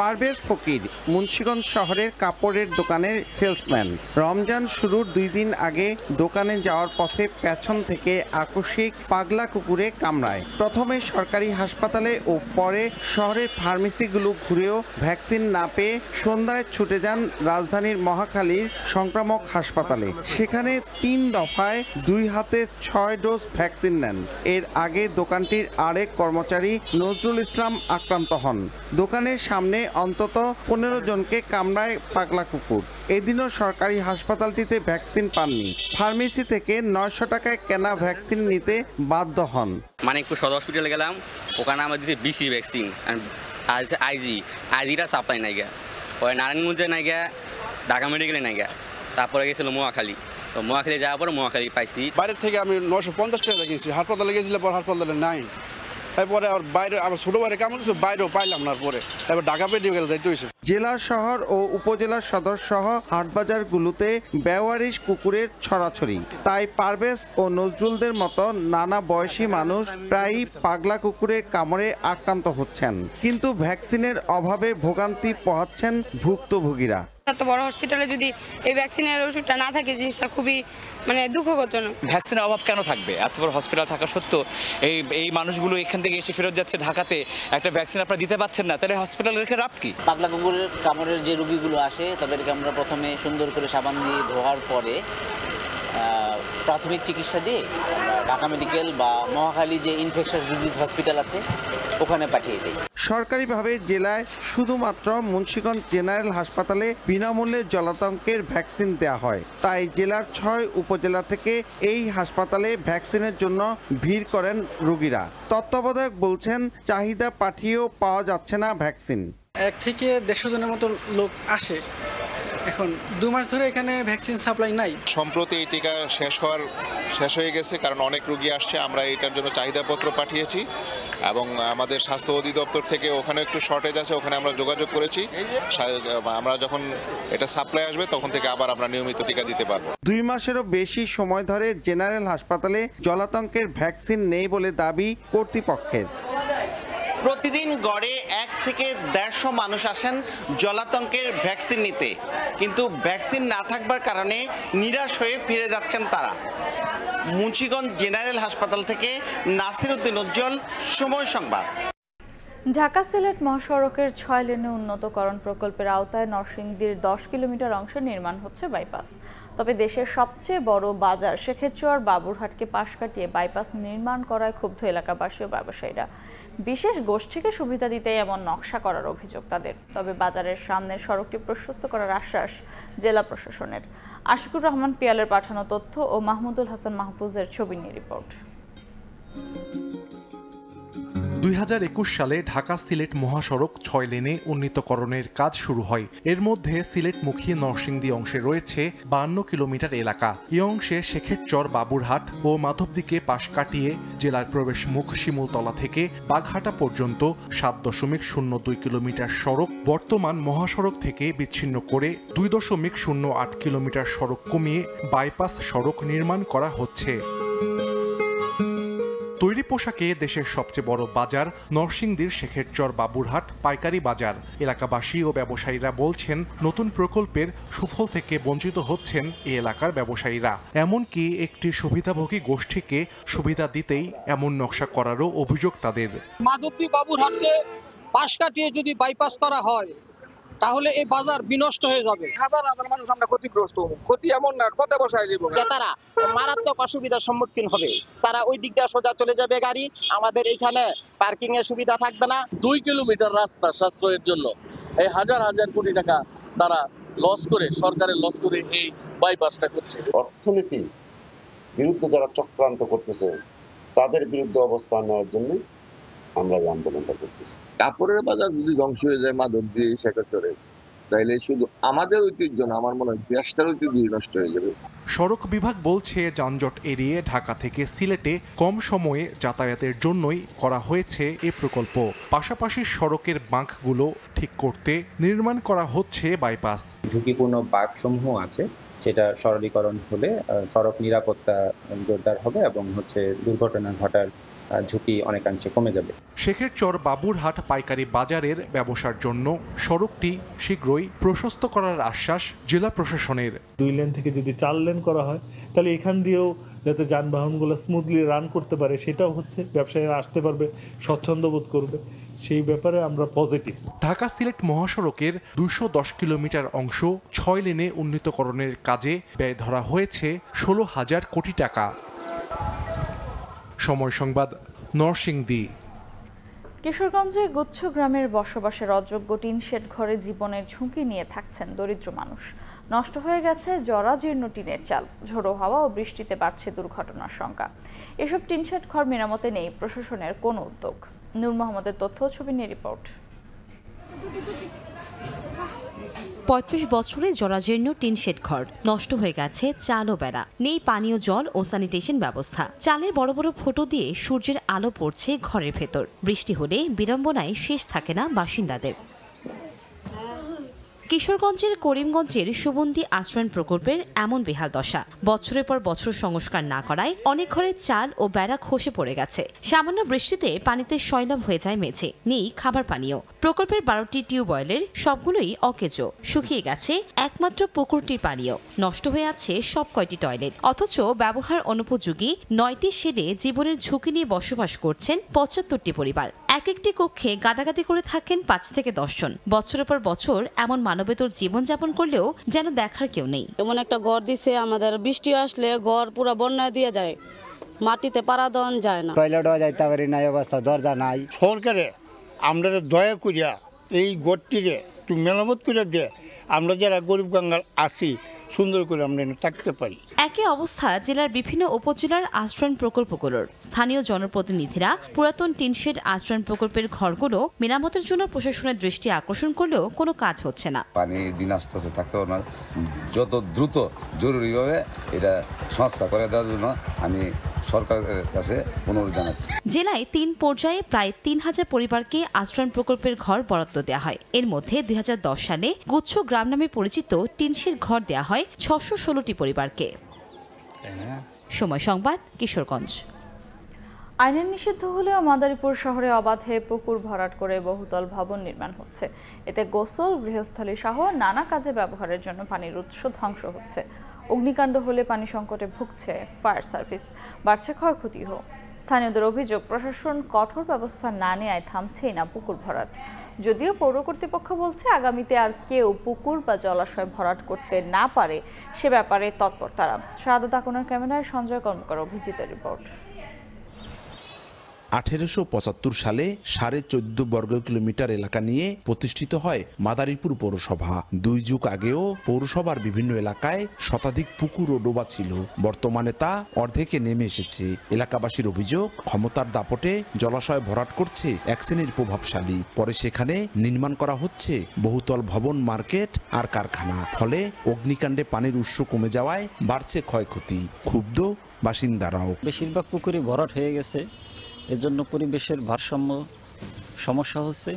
পারভেজ ফকির মুন্সিগঞ্জ শহরের কাপড়ের দোকানের সেলসম্যান। রমজান শুরুর 2 দিন আগে দোকানে যাওয়ার পথে পেছন থেকে আকস্মিক পাগলা কুকুরে কামড়ায়। প্রথমে সরকারি হাসপাতালে ও পরে শহরের ফার্মেসিগুলো ঘুরেও ভ্যাকসিন না পেয়ে সন্ধ্যায় ছুটে যান রাজধানীর মহাখালীর সংক্রামক হাসপাতালে। সেখানে 3 দফায় 2 হাতে 6 ডোজ ভ্যাকসিন নেন। এর আগে দোকানটির আরেক কর্মচারী নজরুল ইসলাম আক্রান্ত হন। দোকানের সামনে অন্তত 15 জনকে কামড়ায় পাগলা কুকুর। এদিনও সরকারি হাসপাতালটিতে ভ্যাকসিন পাননি। ফার্মেসি থেকে 900 টাকায় কেনা ভ্যাকসিন নিতে বাধ্য হন। মানিকপুর সদর হসপিটালে গেলাম, ওখানে আমার দিয়েছে বিসি ভ্যাকসিন আর আইজিটা সাপ্লাই নাই গা, ওই নারায়ণগঞ্জে নাই গা, ঢাকা মেডিকেলে নাই গা, তারপরে গেছিল মোয়াখালী। তো মোয়াখালী যাওয়ার পরে মোয়াখালী পাইছি। বাইরের থেকে আমি 950 টাকা কিনছি, হাসপাতালে গেছিলাম, পর হাসপাতালে নাই। তারপরে আর বাইরে আমার ছোট বাইরে কেমন কিছু বাইরেও পাইলাম না, পরে তারপর ঢাকা মেডিকেল যাইতে হয়েছে। জেলা শহর ও উপজেলা সদর সহ হাটবাজারগুলোতে বেওয়ারিশ কুকুরের ছড়াছড়ি। তাই পারভেজ ও নজরুলদের মতো নানা বয়সী মানুষ প্রায়ই পাগলা কুকুরের কামড়ে আক্রান্ত হচ্ছেন, কিন্তু ভ্যাকসিনের অভাবে ভোগান্তি পোহাচ্ছেন ভুক্তভোগীরা। এত বড় হসপিটালে যদি এই ভ্যাকসিনের ওষুধটা না থাকে, জিনিসটা খুবই দুঃখজনক। ভ্যাকসিনের অভাব কেন থাকবে? এত বড় হসপিটাল থাকা সত্ত্বেও এই মানুষগুলো এখান থেকে এসে ফেরত যাচ্ছে ঢাকাতে, একটা ভ্যাকসিন আপনারা দিতে পারছেন না, তাহলে হসপিটাল রেখে লাভ কি? পাগলা কুকুরের কামড়ের যে রোগীগুলো আসে তাদেরকে আমরা প্রথমে সুন্দর করে সাবান দিয়ে ধোয়ার পরে প্রাথমিক চিকিৎসা দিয়ে আমরা ঢাকা মেডিকেল বা মহাখালী যে ইনফেকশাস ডিজিজ হসপিটাল আছে ওখানে পাঠিয়ে দিই। সরকারিভাবে জেলায় শুধুমাত্র মুন্সিগঞ্জ জেনারেল হাসপাতালে বিনামূল্যে জলাতঙ্কের ভ্যাকসিন দেওয়া হয়। তাই জেলার 6 উপজেলা থেকে এই হাসপাতালে ভ্যাকসিনের জন্য ভিড় করেন রোগীরা। তত্ত্বাবধায়ক বলছেন চাহিদা পাঠিয়েও পাওয়া যাচ্ছে না ভ্যাকসিন। 1 থেকে 150 জনের মতো লোক আসে, এখন 2 মাস ধরে এখানে ভ্যাকসিন সাপ্লাই নাই। সম্প্রতি এই টিকা শেষ হয়ে গেছে, কারণ অনেক রোগী আসছে। আমরা এটার জন্য চাহিদাপত্র পাঠিয়েছি এবং আমাদের স্বাস্থ্য অধিদপ্তর থেকে ওখানে একটু শর্টেজ আছে, ওখানে আমরা যোগাযোগ করেছি। আমরা যখন এটা সাপ্লাই আসবে তখন থেকে আবার আমরা নিয়মিত টিকা দিতে পারবো। 2 মাসেরও বেশি সময় ধরে জেনারেল হাসপাতালে জলাতঙ্কের ভ্যাকসিন নেই বলে দাবি কর্তৃপক্ষের। প্রতিদিন গড়ে 1 থেকে 150 মানুষ আসেন জলাতঙ্কের ভ্যাকসিন নিতে, কিন্তু ভ্যাকসিন না থাকবার কারণে নিরাশ হয়ে ফিরে যাচ্ছেন তারা। মুন্সিগঞ্জ জেনারেল হাসপাতাল থেকে নাসিরউদ্দিন উজ্জ্বল, সময় সংবাদ। ঢাকা সিলেট মহাসড়কের 6 লেনে উন্নতকরণ প্রকল্পের আওতায় নরসিংদীর 10 কিলোমিটার অংশে নির্মাণ হচ্ছে বাইপাস। তবে দেশের সবচেয়ে বড় বাজার শেখেরচর বাবুরহাটকে পাশ কাটিয়ে বাইপাস নির্মাণ করায় ক্ষুব্ধ এলাকাবাসী ও ব্যবসায়ীরা। বিশেষ গোষ্ঠীকে সুবিধা দিতে এমন নকশা করার অভিযোগ তাদের। তবে বাজারের সামনের সড়কটি প্রশস্ত করার আশ্বাস জেলা প্রশাসনের। আশিকুর রহমান পিয়ালের পাঠানো তথ্য ও মাহমুদুল হাসান মাহফুজের ছবি নিয়ে রিপোর্ট। 2021 সালে ঢাকা সিলেট মহাসড়ক 6 লেনে উন্নীতকরণের কাজ শুরু হয়। এর মধ্যে সিলেটমুখী নরসিংদী অংশে রয়েছে 52 কিলোমিটার এলাকা। এই অংশে শেখেরচর বাবুরহাট ও মাধবদীকে পাশ কাটিয়ে জেলার প্রবেশ মুখ শিমুলতলা থেকে বাঘহাটা পর্যন্ত 7.02 কিলোমিটার সড়ক বর্তমান মহাসড়ক থেকে বিচ্ছিন্ন করে 2.08 কিলোমিটার সড়ক কমিয়ে বাইপাস সড়ক নির্মাণ করা হচ্ছে। তৈরি পোশাকে দেশের সবচেয়ে বড় বাজার নরসিংদীর শেখেরচর বাবুরহাট পাইকারি বাজার। এলাকাবাসী ও ব্যবসায়ীরা বলছেন নতুন প্রকল্পের সুফল থেকে বঞ্চিত হচ্ছেন এই এলাকার ব্যবসায়ীরা। এমনকি একটি সুবিধাভোগী গোষ্ঠীকে সুবিধা দিতেই এমন নকশা করারও অভিযোগ তাদের। মাধবদী বাবুরহাটকে পাশ কাটিয়ে যদি বাইপাস করা হয় তাহলে এই বাজার বিনষ্ট হয়ে যাবে। হাজার হাজার মানুষ আমরা ক্ষতিগ্রস্ত হব। ক্ষতি এমন না, কথা বসায় দিব। তারা মারাত্মক অসুবিধার সম্মুখীন হবে। তারা ওই দিক দিয়ে সোজা চলে যাবে গাড়ি, আমাদের এইখানে পার্কিং এর সুবিধা থাকবে না। 2 কিলোমিটার রাস্তা সাশ্রয়ের জন্য এই হাজার হাজার কোটি টাকা তারা লস করে, সরকারের লস করে এই বাইপাসটা করছে। অর্থনীতি বিরুদ্ধে যারা চক্রান্ত করতেছে তাদের বিরুদ্ধে অবস্থান নেওয়ার জন্য আমরা এই আন্দোলনটা করতেছি। কাপড়ের বাজার যদি ধ্বংস হয়ে যায় মাদক দিয়ে শেখাচরে, তাইলে শুধু আমাদের ঐতিহ্য না, আমার মনে হয় দেশটার ঐতিহ্য নষ্ট হয়ে যাবে। সড়ক বিভাগ বলছে যানজট এড়িয়ে ঢাকা থেকে সিলেটে কম সময়ে যাতায়াতের জন্যই করা হয়েছে এ প্রকল্প। পাশাপাশি সড়কের বাঁকগুলো ঠিক করতে নির্মাণ করা হচ্ছে বাইপাস। ঝুঁকিপূর্ণ বাঁকসমূহ আছে, সেটা সরলীকরণ হলে সড়ক নিরাপত্তা জোরদার হবে এবং দুর্ঘটনা ঘটার ঝুঁকি অনেকাংশে কমে যাবে। শেখেরচর বাবুরহাট পাইকারি বাজারের ব্যবসার জন্য সড়কটি শীঘ্রই প্রশস্ত করার আশ্বাস জেলা প্রশাসনের। 2 লেন থেকে যদি 4 লেন করা হয় তাহলে এখান দিয়েও যাতে যানবাহনগুলো স্মুথলি রান করতে পারে, সেটাও হচ্ছে, ব্যবসায়ীরা আসতে পারবে, স্বচ্ছন্দ বোধ করবে, সেই ব্যাপারে আমরা পজিটিভ। ঢাকা সিলেট মহাসড়কের 210 কিলোমিটার অংশ 6 লেনে উন্নীতকরণের কাজে ব্যয় ধরা হয়েছে 16,000 কোটি টাকা। সময় সংবাদ, নরসিংদী। কিশোরগঞ্জে গুচ্ছ গ্রামের বসবাসের অযোগ্য টিন শেড ঘরে জীবনের ঝুঁকি নিয়ে থাকছেন দরিদ্র মানুষ। নষ্ট হয়ে গেছে জরাজীর্ণ টিনের চাল, ঝোড়ো হাওয়া ও বৃষ্টিতে বাড়ছে দুর্ঘটনার সংখ্যা। এসব টিন শেড ঘর মেরামতে নেই প্রশাসনের কোনো উদ্যোগ। নূর মোহাম্মদের তথ্য, ছবি নিয়ে রিপোর্ট। 35 বছরে জরাজীর্ণ টিন শেড ঘর, নষ্ট হয়ে গেছে চাল ও বেড়া, নেই পানীয় জল ও স্যানিটেশন ব্যবস্থা। চালের বড় বড় ফুটো দিয়ে সূর্যের আলো পড়ছে ঘরের ভেতর। বৃষ্টি হলে বিড়ম্বনায় শেষ থাকে না বাসিন্দাদের। কিশোরগঞ্জের করিমগঞ্জের সুবন্দী আশ্রয়ণ প্রকল্পের এমন বেহাল দশা। বছরের পর বছর সংস্কার না করায় অনেক ঘরের চাল ও বেড়া খসে পড়ে গেছে। সামান্য বৃষ্টিতে পানিতে সয়লাব হয়ে যায় মেঝে, নেই খাবার পানীয়। প্রকল্পের 12টি টিউবওয়েলের সবগুলোই অকেজো, শুকিয়ে গেছে একমাত্র পুকুরটির পানীয়। নষ্ট হয়ে আছে সব কয়টি টয়লেট, অথচ ব্যবহার অনুপযোগী 9টি শেডে জীবনের ঝুঁকি নিয়ে বসবাস করছেন 75টি পরিবার। এক একটি কক্ষে গাদাগাদি করে থাকেন 5 থেকে 10 জন। বছরের পর বছর এমন মানবেতর জীবনযাপন করলেও যেন দেখার কেউ নেই। এমন একটা ঘর দিছে আমাদের, বৃষ্টি আসলে ঘর পুরো বন্যা দিয়ে যায়, মাটিতে পাড়া দেওয়া যায় না, টয়লেটও যাইতে পারি না, অবস্থা দরজা নাই। সরকারে আমরা দয়া করিয়া এই ঘরটিরে একটু মেরামত করে দিয়ে আমরা যারা গরিব গঙ্গার আছি সুন্দর করে আমরা থাকতে পারি। একই অবস্থা জেলার বিভিন্ন উপজেলার আশ্রয়ণ প্রকল্পগুলোর। স্থানীয় জনপ্রতিনিধিরা পুরাতন টিনশেড আশ্রয়ণ প্রকল্পের ঘরগুলো মেরামতের জন্য প্রশাসনের দৃষ্টি আকর্ষণ করলেও কোনো কাজ হচ্ছে না। পানি দিন আস্তে আস্তে থাকতে হবে না, যত দ্রুত জরুরিভাবে এটা সংস্কার করে দেওয়ার জন্য আমি সরকারের কাছে অনুরোধ জানাচ্ছি। জেলায় 3 পর্যায়ে প্রায় 3000 পরিবারকে আশ্রয়ণ প্রকল্পের ঘর বরাদ্দ দেওয়া হয়। এর মধ্যে 2010 সালে গুচ্ছ গ্রাম নামে পরিচিত টিনশেড ঘর দেওয়া হয় 616টি পরিবারকে। সময় সংবাদ, কিশোরগঞ্জ। আইনের নিষিদ্ধ হলেও মাদারীপুর শহরে অবাধে পুকুর ভরাট করে বহুতল ভবন নির্মাণ হচ্ছে। এতে গোসল, গৃহস্থালী সহ নানা কাজে ব্যবহারের জন্য পানির উৎস ধ্বংস হচ্ছে। অগ্নিকাণ্ড হলে পানি সংকটে ভুগছে ফায়ার সার্ভিস, বাড়ছে ক্ষয়ক্ষতিও। স্থানীয়দের অভিযোগ, প্রশাসন কঠোর ব্যবস্থা না নেওয়ায় থামছেই না পুকুর ভরাট। যদিও পৌর কর্তৃপক্ষ বলছে আগামীতে আর কেউ পুকুর বা জলাশয় ভরাট করতে না পারে সে ব্যাপারে তৎপর তারা। শাহাদাত আকনের ক্যামেরায় সঞ্জয় কর্মকার, অভিজিতের রিপোর্ট। 1875 সালে 14.5 বর্গ কিলোমিটার এলাকা নিয়ে প্রতিষ্ঠিত হয় মাদারীপুর পৌরসভা। 2 যুগ আগেও পৌরসভার বিভিন্ন এলাকায় শতাধিক পুকুর ও ডোবা ছিল। বর্তমানে তা অর্ধেকে নেমে এসেছে। এলাকাবাসীর অভিযোগ, ক্ষমতার দাপটে জলাশয় ভরাট করছে এক শ্রেণীর প্রভাবশালী। পরে সেখানে নির্মাণ করা হচ্ছে বহুতল ভবন, মার্কেট আর কারখানা। ফলে অগ্নিকাণ্ডে পানির উৎস কমে যাওয়ায় বাড়ছে ক্ষয়ক্ষতি। ক্ষুব্ধ বাসিন্দারাও। বেশিরভাগ পুকুরে ভরাট হয়ে গেছে, এজন্য পরিবেশের ভারসাম্য সমস্যা হচ্ছে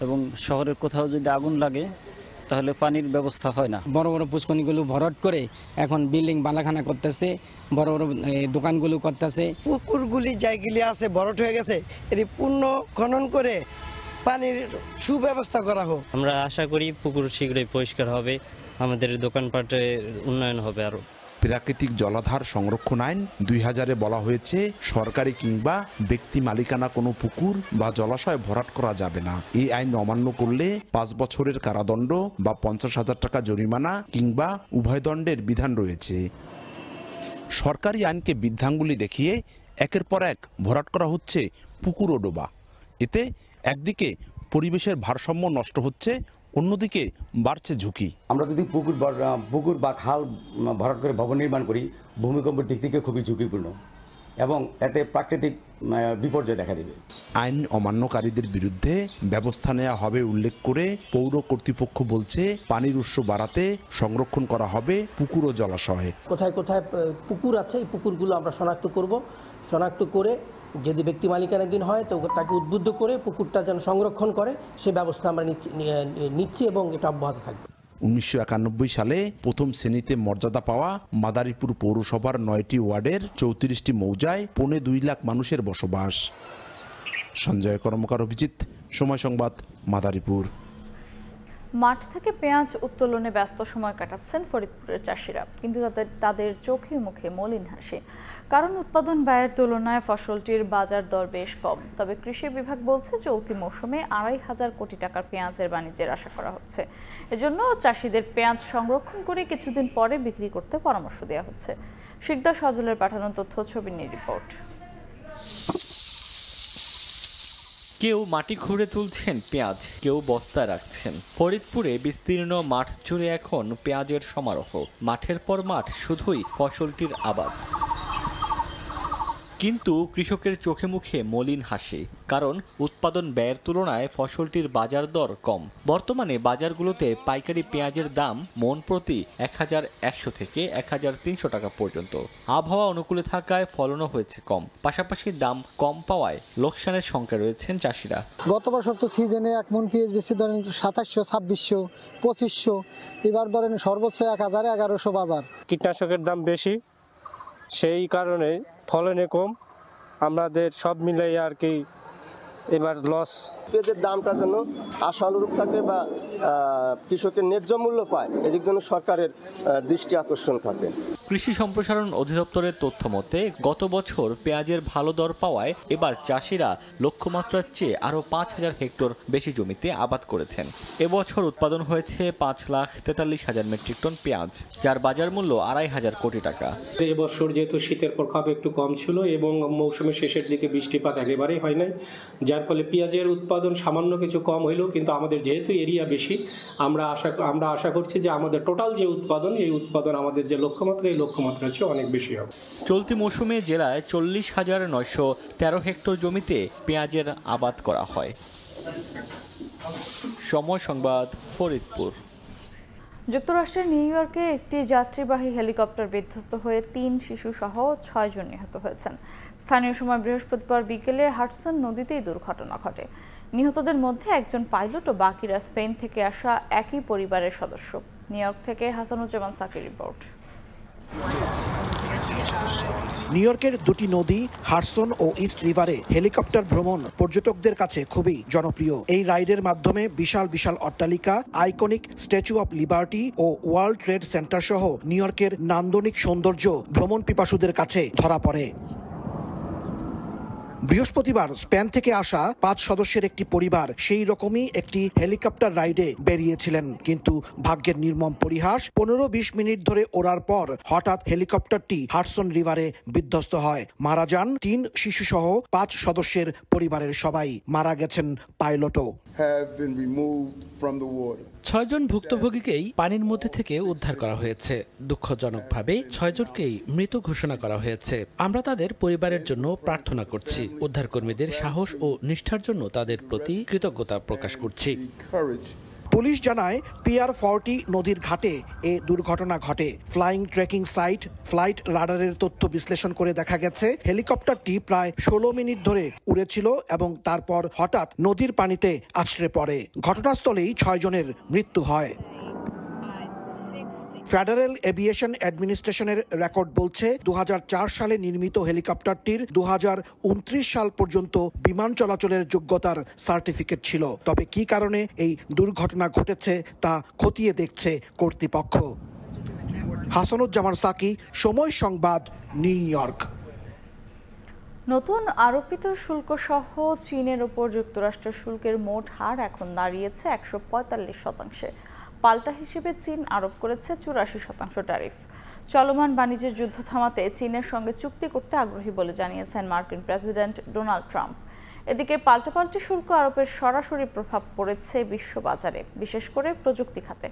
এবং শহরের কোথাও যদি আগুন লাগে তাহলে পানির ব্যবস্থা হয় না। বড় বড় পুষ্করিণীগুলো ভরাট করে এখন বিল্ডিং বালাখানা করতেছে, বড় বড় দোকানগুলো করতেছে। পুকুরগুলি জায়গাগুলি আছে ভরাট হয়ে গেছে, এটি পূর্ণ খনন করে পানির সুব্যবস্থা করা হোক। আমরা আশা করি পুকুর শীঘ্রই পরিষ্কার হবে, আমাদের দোকানপাটে উন্নয়ন হবে। আরো প্রাকৃতিক জলাধার সংরক্ষণ আইন 2000-এ বলা হয়েছে সরকারি কিংবা ব্যক্তি মালিকানা কোনো পুকুর বা জলাশয় ভরাট করা যাবে না। এই আইন অমান্য করলে 5 বছরের কারাদণ্ড বা 50,000 টাকা জরিমানা কিংবা উভয় দণ্ডের বিধান রয়েছে। সরকারি আইনকে বৃদ্ধাঙ্গুলি দেখিয়ে একের পর এক ভরাট করা হচ্ছে পুকুর ও ডোবা। এতে একদিকে পরিবেশের ভারসাম্য নষ্ট হচ্ছে, অন্যদিকে বাড়ছে ঝুঁকি। আমরা যদি পুকুর বা খাল ভরাট করে ভবন নির্মাণ করি, ভূমিকম্পের দিক থেকে খুবই ঝুঁকিপূর্ণ এবং এতে প্রাকৃতিক বিপর্যয় দেখা দেবে। আইন অমান্যকারীদের বিরুদ্ধে ব্যবস্থা নেওয়া হবে উল্লেখ করে পৌর কর্তৃপক্ষ বলছে, পানির উৎস বাড়াতে সংরক্ষণ করা হবে পুকুর ও জলাশয়। কোথায় কোথায় পুকুর আছে, এই পুকুরগুলো আমরা শনাক্ত করব। শনাক্ত করে যদি ব্যক্তি মালিকানাধীন হয় তো তাকে উদ্বুদ্ধ করে পুকুরটা যেন সংরক্ষণ করে সে ব্যবস্থা আমরা নিচ্ছি এবং এটা অব্যাহত থাকবে। 1991 সালে প্রথম শ্রেণীতে মর্যাদা পাওয়া মাদারীপুর পৌরসভার 9টি ওয়ার্ডের 34টি মৌজায় 2.25 লাখ মানুষের বসবাস। সঞ্জয় কর্মকার, অভিজিৎ, সময় সংবাদ, মাদারীপুর। মাঠ থেকে পেঁয়াজ উত্তোলনে ব্যস্ত সময় কাটাচ্ছেন ফরিদপুরের চাষিরা, কিন্তু তাদের চোখে মুখে মলিন হাসি। কারণ উৎপাদন ব্যয়ের তুলনায় ফসলটির বাজার দর বেশ কম। তবে কৃষি বিভাগ বলছে চলতি মৌসুমে 2,500 কোটি টাকার পেঁয়াজের বাণিজ্যের আশা করা হচ্ছে। এজন্য চাষিদের পেঁয়াজ সংরক্ষণ করে কিছুদিন পরে বিক্রি করতে পরামর্শ দেওয়া হচ্ছে। শিকদার সজলের পাঠানো তথ্য, ছবি নিয়ে রিপোর্ট। কেউ মাটি খুঁড়ে তুলছেন পেঁয়াজ, কেউ বস্তা রাখছেন। ফরিদপুরে বিস্তীর্ণ মাঠ জুড়ে এখন পেঁয়াজের সমারোহ। মাঠের পর মাঠ শুধুই ফসলটির আবাদ। কিন্তু কৃষকের চোখে মুখে মলিন হাসি, কারণ উৎপাদন ব্যয়ের তুলনায় ফসলটির বাজার দর কম। বর্তমানে বাজারগুলোতে পাইকারি পেঁয়াজের দাম মন প্রতি 1,100 থেকে 1,300 টাকা পর্যন্ত। আবহাওয়া অনুকূলে থাকায় ফলনও হয়েছে কম, পাশাপাশি দাম কম পাওয়ায় লোকসানের সংখ্যা রয়েছেন চাষিরা। গত বছর তো সিজনে 1 মন পেঁয়াজ বেশি ধরেন 2700, 2600, 2500, এবার ধরেন সর্বোচ্চ 1000, 1100 বাজার। কীটনাশকের দাম বেশি, সেই কারণে ফলনে কম। আমাদের সব মিলাই আর কি এবার লস। পেঁয়াজের দামটা যেন আশানুরূপ থাকে বা কৃষকের ন্যায্য মূল্য পায়, এদিক জন্য সরকারের দৃষ্টি আকর্ষণ থাকে। কৃষি সম্প্রসারণ অধিদপ্তরের তথ্য মতে গত বছর পেঁয়াজের ভালো দর পাওয়ায় এবার চাষিরা লক্ষ্যমাত্রার চেয়ে আরও 5,000 হেক্টর বেশি জমিতে আবাদ করেছেন। এবছর উৎপাদন হয়েছে 5,43,000 মেট্রিক টন পেঁয়াজ, যার বাজার মূল্য 2,500 কোটি টাকা। এবছর যেহেতু শীতের প্রভাব একটু কম ছিল এবং মৌসুমের শেষের দিকে বৃষ্টিপাত একেবারেই হয় নাই, যার ফলে পেঁয়াজের উৎপাদন সামান্য কিছু কম হইলেও কিন্তু আমাদের যেহেতু এরিয়া বেশি, আমরা আশা করছি যে আমাদের টোটাল যে উৎপাদন, এই উৎপাদন আমাদের যে লক্ষ্যমাত্রা, এই লক্ষ্যমাত্রার চেয়ে অনেক বেশি হবে। চলতি মৌসুমে জেলায় 40,913 হেক্টর জমিতে পেঁয়াজের আবাদ করা হয়। সময় সংবাদ, ফরিদপুর। যুক্তরাষ্ট্রের নিউ ইয়র্কে একটি যাত্রীবাহী হেলিকপ্টার বিধ্বস্ত হয়ে 3 শিশু সহ 6 জন নিহত হয়েছেন। স্থানীয় সময় বৃহস্পতিবার বিকেলে হাডসন নদীতেই দুর্ঘটনা ঘটে। নিহতদের মধ্যে একজন পাইলট ও বাকিরা স্পেন থেকে আসা একই পরিবারের সদস্য। নিউ ইয়র্ক থেকে হাসানুজ্জামান সাকির রিপোর্ট। নিউ ইয়র্কের দুটি নদী হাডসন ও ইস্ট রিভারে হেলিকপ্টার ভ্রমণ পর্যটকদের কাছে খুবই জনপ্রিয়। এই রাইডের মাধ্যমে বিশাল বিশাল অট্টালিকা, আইকনিক স্ট্যাচু অব লিবার্টি ও ওয়ার্ল্ড ট্রেড সেন্টার সহ নিউ ইয়র্কের নান্দনিক সৌন্দর্য ভ্রমণ পিপাসুদের কাছে ধরা পড়ে। বৃহস্পতিবার স্পেন থেকে আসা 5 সদস্যের একটি পরিবার সেই রকমই একটি হেলিকপ্টার রাইডে বেরিয়েছিলেন, কিন্তু ভাগ্যের নির্মম পরিহাস, 15-20 মিনিট ধরে ওড়ার পর হঠাৎ হেলিকপ্টারটি হাডসন রিভারে বিধ্বস্ত হয়। মারা যান 3 শিশু সহ 5 সদস্যের পরিবারের সবাই। মারা গেছেন পাইলটও। 6 জন ভুক্তভোগীকেই পানির মধ্যে থেকে উদ্ধার করা হয়েছে। দুঃখজনকভাবে 6 জনকেই মৃত ঘোষণা করা হয়েছে। আমরা তাদের পরিবারের জন্য প্রার্থনা করছি। উদ্ধারকর্মীদের সাহস ও নিষ্ঠার জন্য তাদের প্রতি কৃতজ্ঞতা প্রকাশ করছি। পুলিশ জানায় পিয়ার 40 নদীর ঘাটে এ দুর্ঘটনা ঘটে। ফ্লাইং ট্র্যাকিং সাইট ফ্লাইট রাডারের তথ্য বিশ্লেষণ করে দেখা গেছে হেলিকপ্টারটি প্রায় 16 মিনিট ধরে উড়েছিল এবং তারপর হঠাৎ নদীর পানিতে আছড়ে পড়ে। ঘটনাস্থলেই 6 জনের মৃত্যু হয়। ফেডারেল এভিয়েশন অ্যাডমিনিস্ট্রেশনের রেকর্ড বলছে 2004 সালে নির্মিত হেলিকপ্টারটির 2029 সাল পর্যন্ত বিমান চলাচলের যোগ্যতার সার্টিফিকেট ছিল। তবে কি কারণে এই দুর্ঘটনা ঘটেছে তা খতিয়ে দেখছে কর্তৃপক্ষ। হাসানুজ্জামান সাকি, সময় সংবাদ, নিউ ইয়র্ক। নতুন আরোপিত শুল্ক সহ চীনের উপর যুক্তরাষ্ট্রের শুল্কের মোট হার এখন দাঁড়িয়েছে 145%। পাল্টা হিসেবে চীন আরোপ করেছে 84% ট্যারিফ। চলমান বাণিজ্যের যুদ্ধ থামাতে চীনের সঙ্গে চুক্তি করতে আগ্রহী বলে জানিয়েছেন মার্কিন প্রেসিডেন্ট ডোনাল্ড ট্রাম্প। এদিকে পাল্টাপাল্টি শুল্ক আরোপের সরাসরি প্রভাব পড়েছে বিশ্ববাজারে, বিশেষ করে প্রযুক্তি খাতে।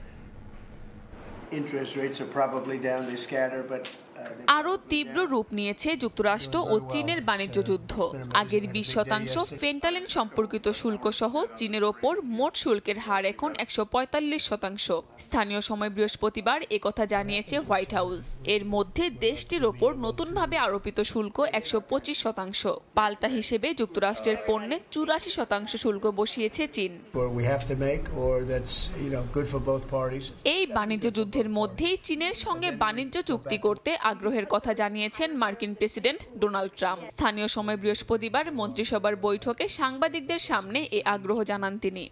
আরও তীব্র রূপ নিয়েছে যুক্তরাষ্ট্র ও চীনের বাণিজ্য যুদ্ধ। আগের 20% ফেন্টালিন সম্পর্কিত শুল্ক সহ চীনের ওপর মোট শুল্কের হার এখন 145%। স্থানীয় সময় বৃহস্পতিবার একথা জানিয়েছে হোয়াইট হাউস। এর মধ্যে দেশটির ওপর নতুনভাবে আরোপিত শুল্ক 125%। পাল্টা হিসেবে যুক্তরাষ্ট্রের পণ্যে 84% শুল্ক বসিয়েছে চীন। এই বাণিজ্য যুদ্ধের মধ্যেই চীনের সঙ্গে বাণিজ্য চুক্তি করতে আগ্রহের কথা জানিয়েছেন মার্কিন প্রেসিডেন্ট ডোনাল্ড ট্রাম্প। স্থানীয় সময় বৃহস্পতিবার মন্ত্রিসভার বৈঠকে সাংবাদিকদের সামনে এ আগ্রহ জানান তিনি।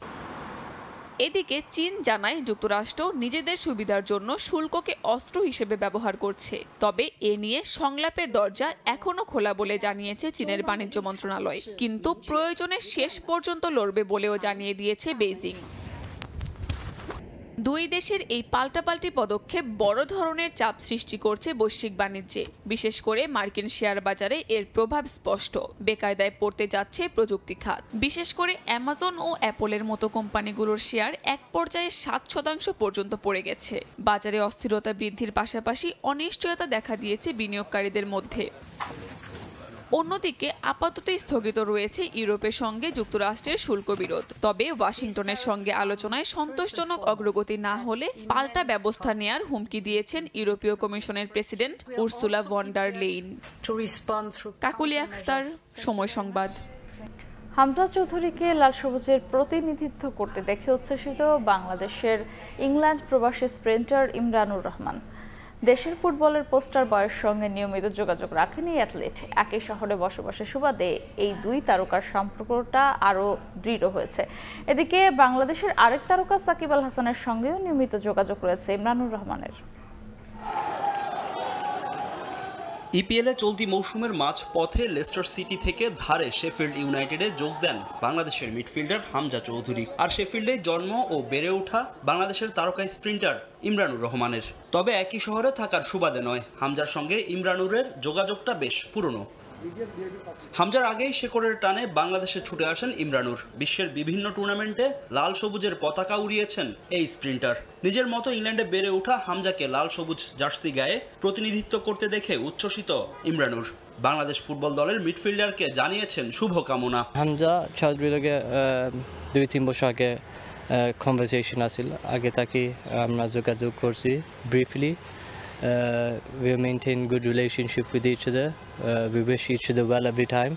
এদিকে চীন জানায় যুক্তরাষ্ট্র নিজেদের সুবিধার জন্য শুল্ককে অস্ত্র হিসেবে ব্যবহার করছে। তবে এ নিয়ে সংলাপের দরজা এখনো খোলা বলে জানিয়েছে চীনের বাণিজ্য মন্ত্রণালয়, কিন্তু প্রয়োজনে শেষ পর্যন্ত লড়বে বলেও জানিয়ে দিয়েছে বেইজিং। দুই দেশের এই পাল্টাপাল্টি পদক্ষেপ বড় ধরনের চাপ সৃষ্টি করছে বৈশ্বিক বাণিজ্যে। বিশেষ করে মার্কিন শেয়ার বাজারে এর প্রভাব স্পষ্ট। বেকায়দায় পড়তে যাচ্ছে প্রযুক্তি খাত। বিশেষ করে অ্যামাজন ও অ্যাপলের মতো কোম্পানিগুলোর শেয়ার এক পর্যায়ে 7% পর্যন্ত পড়ে গেছে। বাজারে অস্থিরতা বৃদ্ধির পাশাপাশি অনিশ্চয়তা দেখা দিয়েছে বিনিয়োগকারীদের মধ্যে। অন্যদিকে আপাতত স্থগিত রয়েছে ইউরোপের সঙ্গে যুক্তরাষ্ট্রের শুল্ক বিরোধ। তবে ওয়াশিংটনের সঙ্গে আলোচনায় সন্তোষজনক অগ্রগতি না হলে পাল্টা ব্যবস্থা নেয়ার হুমকি দিয়েছেন ইউরোপীয় কমিশনের president Ursula von der Leyen. Kakuli Akhtar, সময় সংবাদ। হামজা চৌধুরীকে লাল সবুজের প্রতিনিধিত্ব করতে দেখে উচ্ছ্বসিত বাংলাদেশের ইংল্যান্ড প্রবাসী স্প্রিন্টার ইমরানুর রহমান। দেশের ফুটবলের পোস্টার বয়ের সঙ্গে নিয়মিত যোগাযোগ রাখেন এই অ্যাথলিট। একই শহরে বসবাসের সুবাদে এই দুই তারকার সম্পর্কটা আরও দৃঢ় হয়েছে। এদিকে বাংলাদেশের আরেক তারকা সাকিব আল হাসানের সঙ্গেও নিয়মিত যোগাযোগ রয়েছে ইমরানুর রহমানের। ইপিএলে চলতি মৌসুমের মাঝ পথে লেস্টার সিটি থেকে ধারে শেফিল্ড ইউনাইটেডে যোগ দেন বাংলাদেশের মিডফিল্ডার হামজা চৌধুরী। আর শেফিল্ডে জন্ম ও বেড়ে ওঠা বাংলাদেশের তারকা স্প্রিন্টার ইমরানুর রহমানের। তবে একই শহরে থাকার সুবাদে নয়, হামজার সঙ্গে ইমরানুরের যোগাযোগটা বেশ পুরনো। হামজার আগেই শেকড়ের টানে বাংলাদেশে ছুটে আসেন ইমরানুর। বিশ্বের বিভিন্ন টুর্নামেন্টে লাল সবুজের পতাকা উড়িয়েছেন এই স্প্রিন্টার। নিজের মতো ইংল্যান্ডে বেড়ে ওঠা হামজাকে লাল সবুজ জার্সি গায়ে প্রতিনিধিত্ব করতে দেখে উচ্ছ্বসিত ইমরানুর। বাংলাদেশ ফুটবল দলের মিডফিল্ডারকে জানিয়েছেন শুভকামনা। হামজা চৌধুরীর লগে 2-3 বছর আগে কনভারসেশন আছিল, আগে তাকে আমরা যোগাযোগ করছি briefly. We maintain good relationship with each other. We wish each other well every time,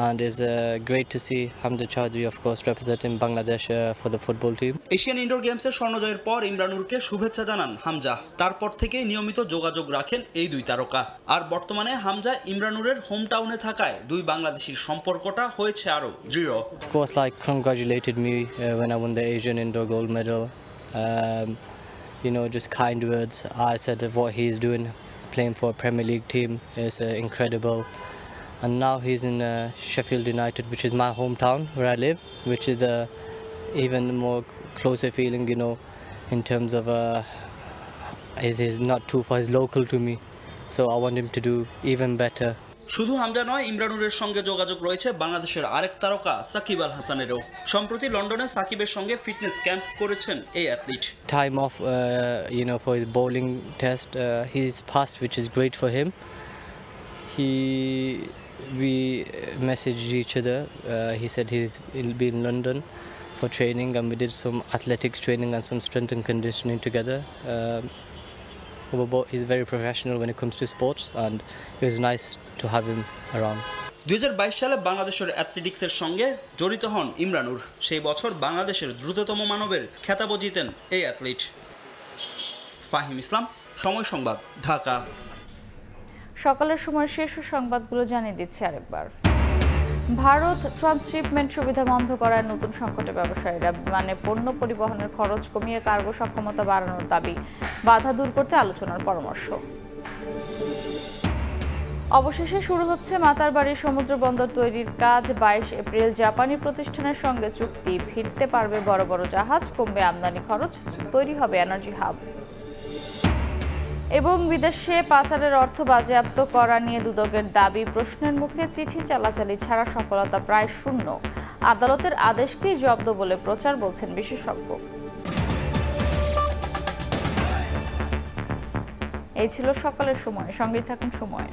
and it's great to see Hamza Chaudhry, of course, representing Bangladesh for the football team. Asian indoor গেমসের স্বর্ণজয়ের পর ইমরানুরকে শুভেচ্ছা জানান হামজা। তারপর থেকেই নিয়মিত যোগাযোগ রাখেন এই দুই তারকা। আর বর্তমানে হামজা ইমরানুরের হোম টাউনে থাকায় দুই বাংলাদেশির সম্পর্কটা হয়েছে আরো দৃঢ়। Of course, like congratulated me when I won the Asian indoor gold medal. You know, just kind words. I said that what he's doing, playing for a Premier League team, is incredible. And now he's in Sheffield United, which is my hometown where I live, which is a even more closer feeling, you know, in terms of he's not too far, he's local to me. So I want him to do even better. শুধু হামজা নয়, ইমরানুরের সঙ্গে যোগাযোগ রয়েছে বাংলাদেশের আরেক তারকা সাকিব আল হাসানেরও। সম্প্রতি লন্ডনে সাকিবের সঙ্গে ফিটনেস ক্যাম্প করেছেন এই athlete. Time off, you know, for his bowling test, he's passed, which is great for him. We messaged each other. He said he'll be in London for training, and we did some athletics training and some strength and conditioning together. He's very professional when it comes to sports, and it was nice to have him around. 2022 সালে বাংলাদেশের অ্যাথলেটিক্সের সঙ্গে জড়িত হন ইমরানুর। সেই বছর বাংলাদেশের দ্রুততম মানবের খেতাব জিতেন এই অ্যাথলিট। ফাহিম ইসলাম, সময় সংবাদ, ঢাকা। সকালের সময় শীর্ষ সংবাদগুলো জানিয়ে দিচ্ছি আরেকবার। ভারত ট্রান্সশিপমেন্ট সুবিধা বন্ধ করায় নতুন সংকটে ব্যবসায়ীরা। বিমানে পণ্য পরিবহনের খরচ কমিয়ে কার্গো সক্ষমতা বাড়ানোর দাবি, বাধা দূর করতে আলোচনার পরামর্শ। অবশেষে শুরু হচ্ছে মাতারবাড়ির সমুদ্র বন্দর তৈরির কাজ। 22 এপ্রিল জাপানি প্রতিষ্ঠানের সঙ্গে চুক্তি। ফিরতে পারবে বড় বড় জাহাজ, কমবে আমদানি খরচ, তৈরি হবে এনার্জি হাব। এবং বিদেশে পাচারের অর্থ বাজেয়াপ্ত করা নিয়ে দুদকের দাবি প্রশ্নের মুখে চিঠি চালাচালি ছাড়া সফলতা প্রায় শূন্য। আদালতের আদেশকেই জব্দ বলে প্রচার, বলছেন বিশেষজ্ঞ। এই ছিল সকালের সময়, সঙ্গেই থাকুন সময়।